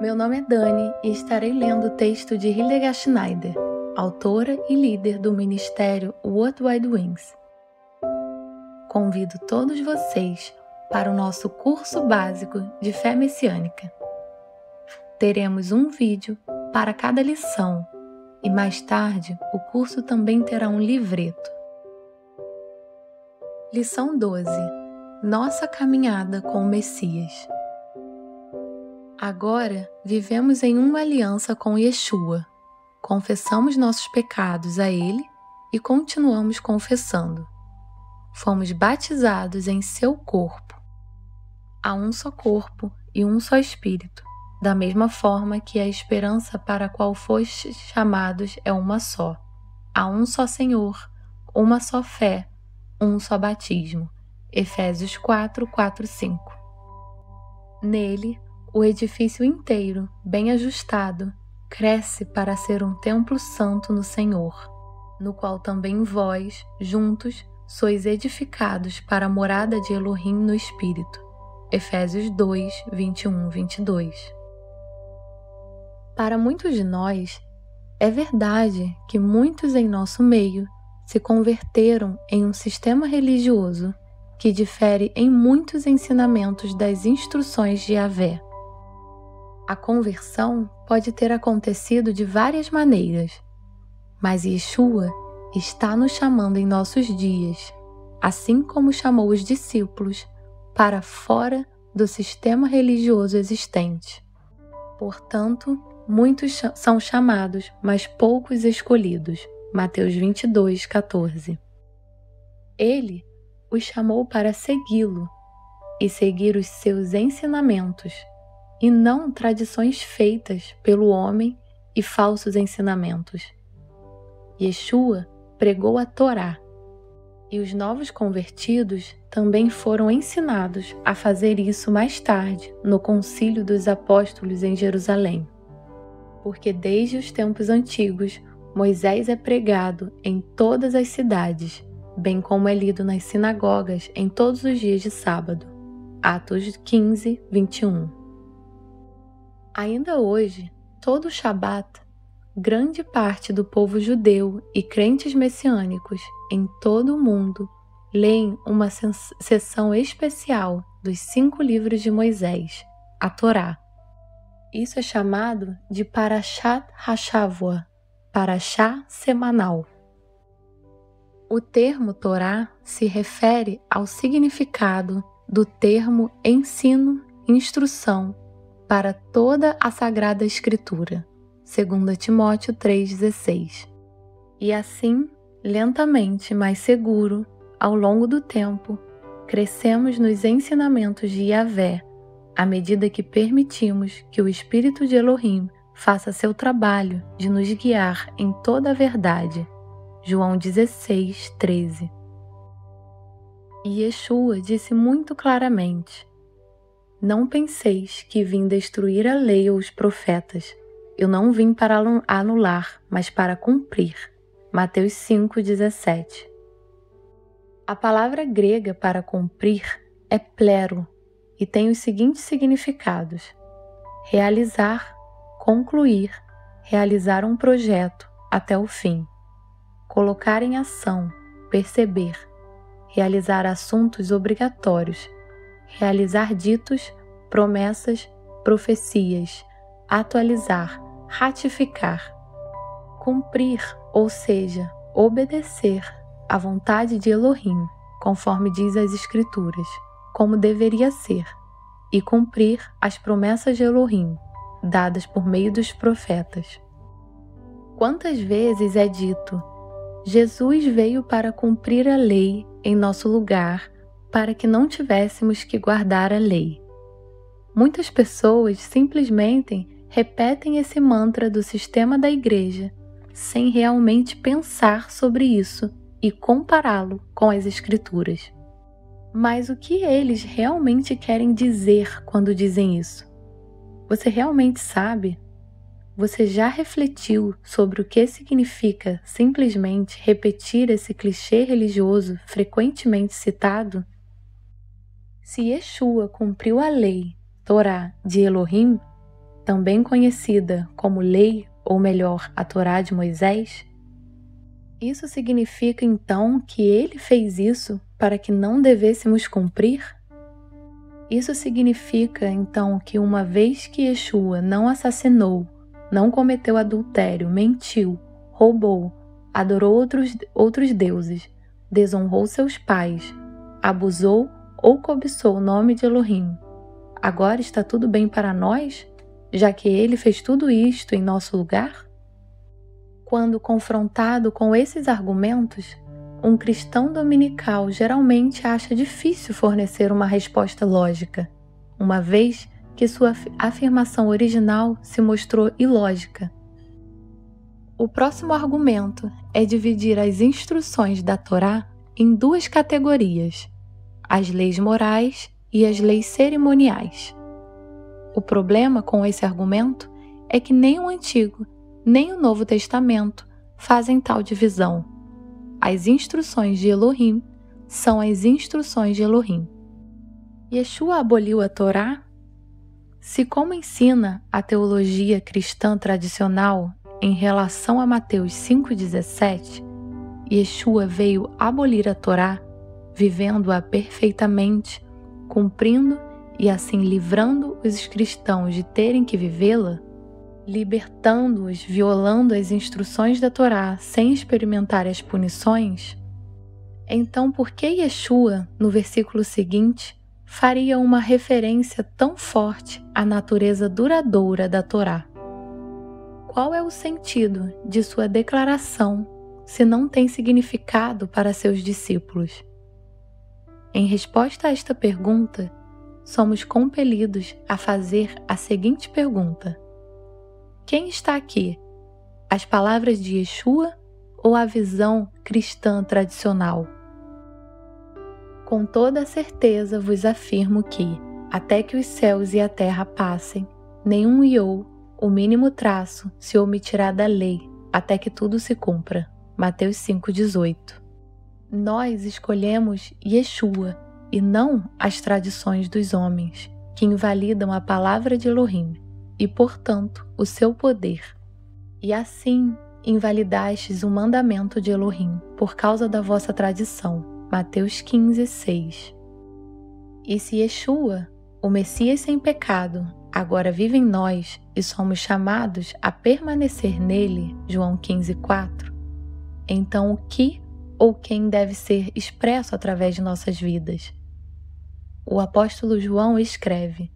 Meu nome é Dani e estarei lendo o texto de Hildegard Schneider, autora e líder do ministério World Wide Wings. Convido todos vocês para o nosso curso básico de fé messiânica. Teremos um vídeo para cada lição e mais tarde o curso também terá um livreto. Lição 12. Nossa caminhada com o Messias. Agora vivemos em uma aliança com Yeshua. Confessamos nossos pecados a Ele e continuamos confessando. Fomos batizados em seu corpo. Há um só corpo e um só Espírito, da mesma forma que a esperança para a qual fostes chamados é uma só. Há um só Senhor, uma só fé, um só batismo. Efésios 4:4-5. Nele, o edifício inteiro, bem ajustado, cresce para ser um templo santo no Senhor, no qual também vós, juntos, sois edificados para a morada de Elohim no Espírito. Efésios 2:21-22. Para muitos de nós, é verdade que muitos em nosso meio se converteram em um sistema religioso que difere em muitos ensinamentos das instruções de Yahvé. A conversão pode ter acontecido de várias maneiras, mas Yeshua está nos chamando em nossos dias, assim como chamou os discípulos, para fora do sistema religioso existente. Portanto, muitos são chamados, mas poucos escolhidos. Mateus 22:14. Ele os chamou para segui-lo e seguir os seus ensinamentos, e não tradições feitas pelo homem e falsos ensinamentos. Yeshua pregou a Torá, e os novos convertidos também foram ensinados a fazer isso mais tarde no Concílio dos Apóstolos em Jerusalém. Porque desde os tempos antigos, Moisés é pregado em todas as cidades, bem como é lido nas sinagogas em todos os dias de sábado. Atos 15:21. Ainda hoje, todo o Shabat, grande parte do povo judeu e crentes messiânicos em todo o mundo leem uma seção especial dos 5 livros de Moisés, a Torá. Isso é chamado de Parashat HaShavua, Parashá semanal. O termo Torá se refere ao significado do termo ensino, instrução, para toda a Sagrada Escritura, 2 Timóteo 3,16. E assim, lentamente, mas seguro, ao longo do tempo, crescemos nos ensinamentos de Yahvé, à medida que permitimos que o Espírito de Elohim faça seu trabalho de nos guiar em toda a verdade. João 16:13. E Yeshua disse muito claramente: Não penseis que vim destruir a lei ou os profetas. Eu não vim para anular, mas para cumprir. Mateus 5:17. A palavra grega para cumprir é plero e tem os seguintes significados: realizar, concluir, realizar um projeto até o fim, colocar em ação, perceber, realizar assuntos obrigatórios, realizar ditos, promessas, profecias, atualizar, ratificar, cumprir, ou seja, obedecer à vontade de Elohim, conforme diz as Escrituras, como deveria ser, e cumprir as promessas de Elohim, dadas por meio dos profetas. Quantas vezes é dito: Jesus veio para cumprir a lei em nosso lugar, para que não tivéssemos que guardar a lei. Muitas pessoas simplesmente repetem esse mantra do sistema da igreja, sem realmente pensar sobre isso e compará-lo com as Escrituras. Mas o que eles realmente querem dizer quando dizem isso? Você realmente sabe? Você já refletiu sobre o que significa simplesmente repetir esse clichê religioso frequentemente citado? Se Yeshua cumpriu a lei, Torá, de Elohim, também conhecida como Lei, ou melhor, a Torá de Moisés? Isso significa então que ele fez isso para que não devêssemos cumprir? Isso significa então que uma vez que Yeshua não assassinou, não cometeu adultério, mentiu, roubou, adorou outros deuses, desonrou seus pais, abusou ou cobiçou o nome de Elohim, agora está tudo bem para nós, já que ele fez tudo isto em nosso lugar? Quando confrontado com esses argumentos, um cristão dominical geralmente acha difícil fornecer uma resposta lógica, uma vez que sua afirmação original se mostrou ilógica. O próximo argumento é dividir as instruções da Torá em duas categorias: as leis morais e as leis cerimoniais. O problema com esse argumento é que nem o Antigo nem o Novo Testamento fazem tal divisão. As instruções de Elohim são as instruções de Elohim. Yeshua aboliu a Torá? Se, como ensina a teologia cristã tradicional em relação a Mateus 5,17, Yeshua veio abolir a Torá, vivendo-a perfeitamente, cumprindo e assim livrando os cristãos de terem que vivê-la, libertando-os violando as instruções da Torá sem experimentar as punições, então por que Yeshua, no versículo seguinte, faria uma referência tão forte à natureza duradoura da Torá? Qual é o sentido de sua declaração se não tem significado para seus discípulos? Em resposta a esta pergunta, somos compelidos a fazer a seguinte pergunta: quem está aqui? As palavras de Yeshua ou a visão cristã tradicional? Com toda certeza vos afirmo que, até que os céus e a terra passem, nenhum iô, o mínimo traço, se omitirá da lei, até que tudo se cumpra. Mateus 5,18. Nós escolhemos Yeshua e não as tradições dos homens, que invalidam a palavra de Elohim e, portanto, o seu poder. E assim invalidastes o mandamento de Elohim por causa da vossa tradição. Mateus 15,6. E se Yeshua, o Messias sem pecado, agora vive em nós e somos chamados a permanecer nele, João 15,4, então o que ou quem deve ser expresso através de nossas vidas? O apóstolo João escreve: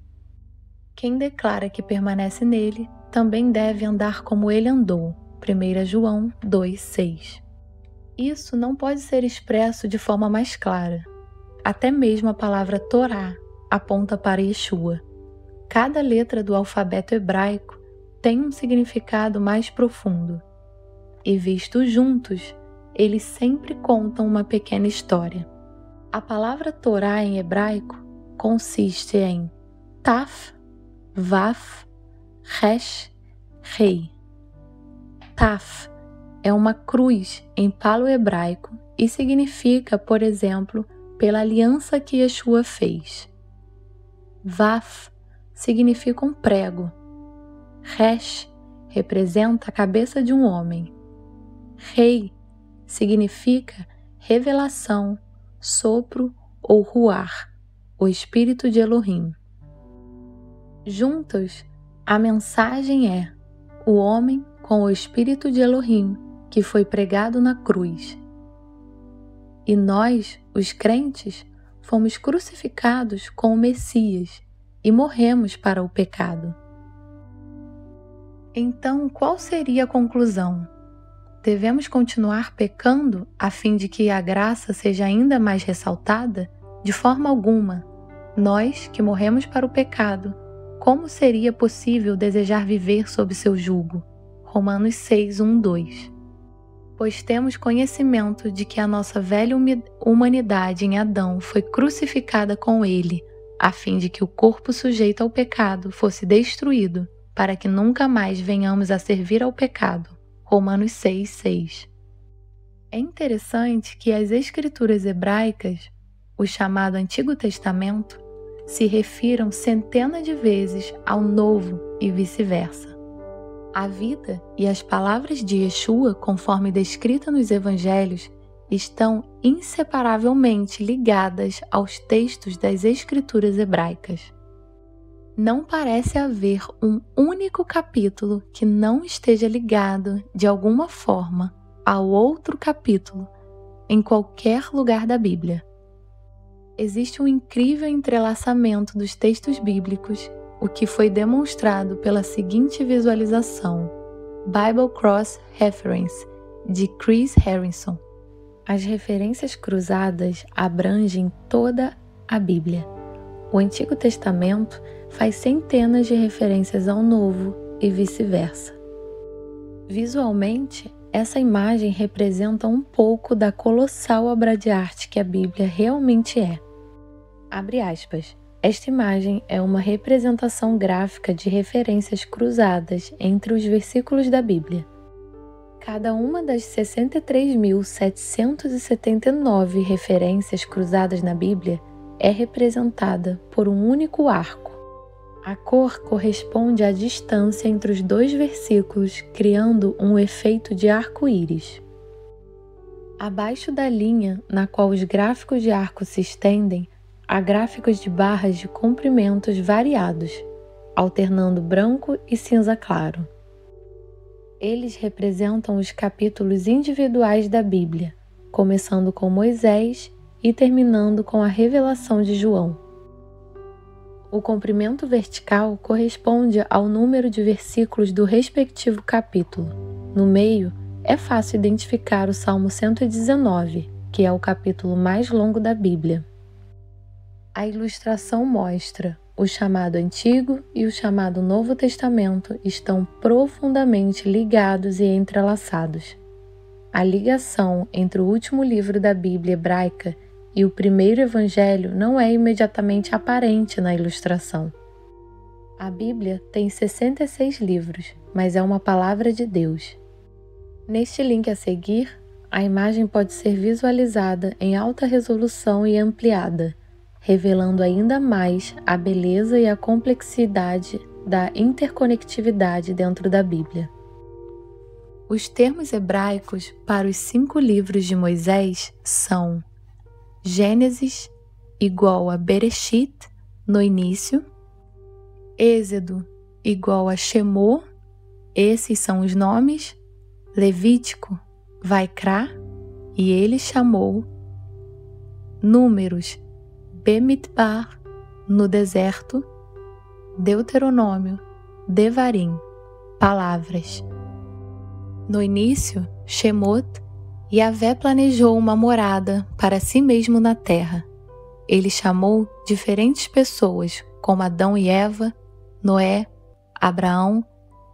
quem declara que permanece nele, também deve andar como ele andou. 1 João 2,6. Isso não pode ser expresso de forma mais clara. Até mesmo a palavra Torá aponta para Yeshua. Cada letra do alfabeto hebraico tem um significado mais profundo. E vistos juntos, eles sempre contam uma pequena história. A palavra Torá em hebraico consiste em Taf, Vaf, Resh, Rei. Taf é uma cruz em palo-hebraico e significa, por exemplo, pela aliança que Yeshua fez. Vaf significa um prego. Resh representa a cabeça de um homem. Rei significa revelação, sopro ou ruar, o espírito de Elohim. Juntos, a mensagem é o homem com o espírito de Elohim que foi pregado na cruz. E nós, os crentes, fomos crucificados com o Messias e morremos para o pecado. Então, qual seria a conclusão? Devemos continuar pecando a fim de que a graça seja ainda mais ressaltada? De forma alguma. Nós, que morremos para o pecado, como seria possível desejar viver sob seu jugo? Romanos 6:1-2. Pois temos conhecimento de que a nossa velha humanidade em Adão foi crucificada com ele, a fim de que o corpo sujeito ao pecado fosse destruído, para que nunca mais venhamos a servir ao pecado. Romanos 6:6. É interessante que as escrituras hebraicas, o chamado Antigo Testamento, se refiram centenas de vezes ao Novo e vice-versa. A vida e as palavras de Yeshua, conforme descrita nos Evangelhos, estão inseparavelmente ligadas aos textos das Escrituras hebraicas. Não parece haver um único capítulo que não esteja ligado, de alguma forma, ao outro capítulo, em qualquer lugar da Bíblia. Existe um incrível entrelaçamento dos textos bíblicos, o que foi demonstrado pela seguinte visualização: Bible Cross Reference, de Chris Harrison. As referências cruzadas abrangem toda a Bíblia. O Antigo Testamento faz centenas de referências ao Novo e vice-versa. Visualmente, essa imagem representa um pouco da colossal obra de arte que a Bíblia realmente é. Abre aspas. Esta imagem é uma representação gráfica de referências cruzadas entre os versículos da Bíblia. Cada uma das 63.779 referências cruzadas na Bíblia é representada por um único arco. A cor corresponde à distância entre os dois versículos, criando um efeito de arco-íris. Abaixo da linha na qual os gráficos de arco se estendem, há gráficos de barras de comprimentos variados, alternando branco e cinza claro. Eles representam os capítulos individuais da Bíblia, começando com Moisés e terminando com a revelação de João. O comprimento vertical corresponde ao número de versículos do respectivo capítulo. No meio, é fácil identificar o Salmo 119, que é o capítulo mais longo da Bíblia. A ilustração mostra o chamado Antigo e o chamado Novo Testamento estão profundamente ligados e entrelaçados. A ligação entre o último livro da Bíblia hebraica e o primeiro evangelho não é imediatamente aparente na ilustração. A Bíblia tem 66 livros, mas é uma palavra de Deus. Neste link a seguir, a imagem pode ser visualizada em alta resolução e ampliada, revelando ainda mais a beleza e a complexidade da interconectividade dentro da Bíblia. Os termos hebraicos para os 5 livros de Moisés são Gênesis, igual a Bereshit, no início, Êxodo, igual a Shemot, esses são os nomes, Levítico, Vaikra, e ele chamou, Números, Bemidbar, no deserto, Deuteronômio, Devarim, palavras. No início, Shemot, Yahvé planejou uma morada para si mesmo na terra. Ele chamou diferentes pessoas, como Adão e Eva, Noé, Abraão,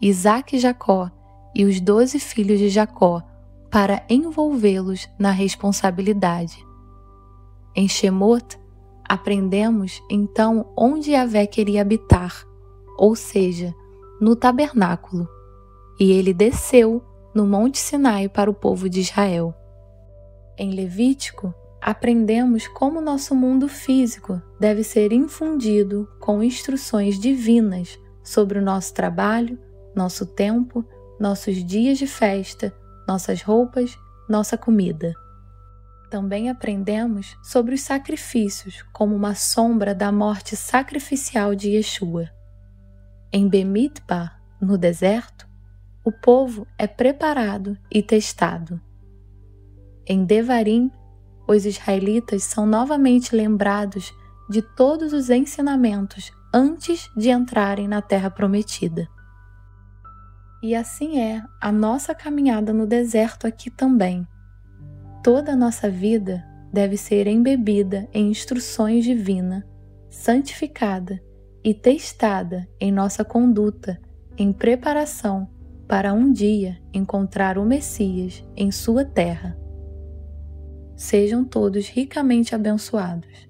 Isaque e Jacó, e os 12 filhos de Jacó, para envolvê-los na responsabilidade. Em Shemot, aprendemos então onde Yahvé queria habitar, ou seja, no tabernáculo, e ele desceu no Monte Sinai para o povo de Israel. Em Levítico, aprendemos como nosso mundo físico deve ser infundido com instruções divinas sobre o nosso trabalho, nosso tempo, nossos dias de festa, nossas roupas, nossa comida. Também aprendemos sobre os sacrifícios como uma sombra da morte sacrificial de Yeshua. Em Bemidbar, no deserto, o povo é preparado e testado. Em Devarim, os israelitas são novamente lembrados de todos os ensinamentos antes de entrarem na Terra Prometida. E assim é a nossa caminhada no deserto aqui também. Toda a nossa vida deve ser embebida em instruções divinas, santificada e testada em nossa conduta, em preparação para um dia encontrar o Messias em sua terra. Sejam todos ricamente abençoados.